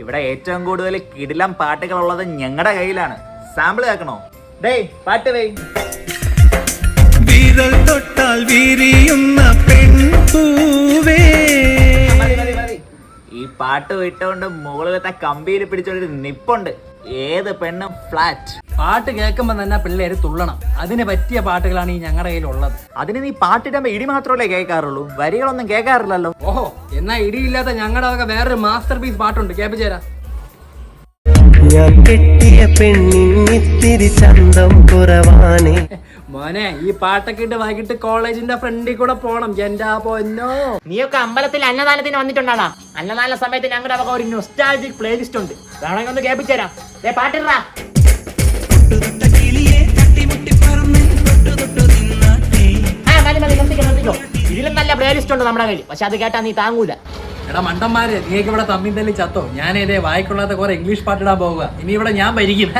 ഇവിടെ ഏറ്റവും കൂടുതൽ കിടിലം പാട്ടുകളുള്ളത് ഞങ്ങളുടെ കയ്യിലാണ്. സാമ്പിൾ കേൾക്കണോ? ഡേയ് പാട്ട് വേ. വിരൽ തൊട്ടാൽ വിരിയുന്ന പെൺപൂവേ. ഈ പാട്ട് വിട്ടുകൊണ്ട് മുകളിലത്തെ കമ്പിയിൽ പിടിച്ചൊരു നിപ്പുണ്ട്. ഏത് പെണ്ണും ഫ്ലാറ്റ്. പാട്ട് കേൾക്കുമ്പോ തന്നെ പിള്ളേര് തുള്ളണം. അതിന് പറ്റിയ പാട്ടുകളാണ് ഈ ഞങ്ങളുടെ കയ്യിലുള്ളത്. അതിന് നീ പാട്ടിടുമ്പോ ഇടി മാത്രമല്ലേ കേൾക്കാറുള്ളൂ, വരികളൊന്നും കേൾക്കാറില്ലല്ലോ. ഓഹോ, എന്നാ ഇടിയില്ലാത്ത ഞങ്ങളുടെ വക വേറൊരു മാസ്റ്റർ പീസ് പാട്ടുണ്ട്, കേൾപ്പിച്ചേരാ. ഞാൻ കെട്ടിയ പെണ്ണിത്തിരി ചന്തം കുറവാനേ. മോനെ, ഈ പാട്ടൊക്കെ ഇട്ട് വൈകിട്ട് കോളേജിന്റെ ഫ്രണ്ടിൽ കൂടെ പോണം. എന്റെ പൊന്നോ, നീയൊക്കെ അമ്പലത്തിൽ അന്നദാനത്തിന് വന്നിട്ടുണ്ടാടാ. അന്നദാന സമയത്ത് ഞങ്ങളുടെ വക ഒരു നൊസ്റ്റാൾജിക് പ്ലേലിസ്റ്റ് ഉണ്ട്, വേണമെങ്കിൽ ഒന്ന് കേൾപ്പിച്ചുതരാം. പാട്ടിടാ. ഇതിലും നല്ല പ്ലേലിസ്റ്റ് ഉണ്ട് നമ്മുടെ കയ്യിൽ, പക്ഷെ അത് കേട്ടാ നീ താങ്ങൂല. എടാ മണ്ടന്മാര്, നീക്ക് ഇവിടെ തമ്മിൽ തല്ലി ചത്തോ? ഞാനേതേ വായിക്കൊള്ളാത്ത കുറെ ഇംഗ്ലീഷ് പാട്ടിടാൻ പോവുക. ഇനി ഇവിടെ ഞാൻ ഭരിക്കും.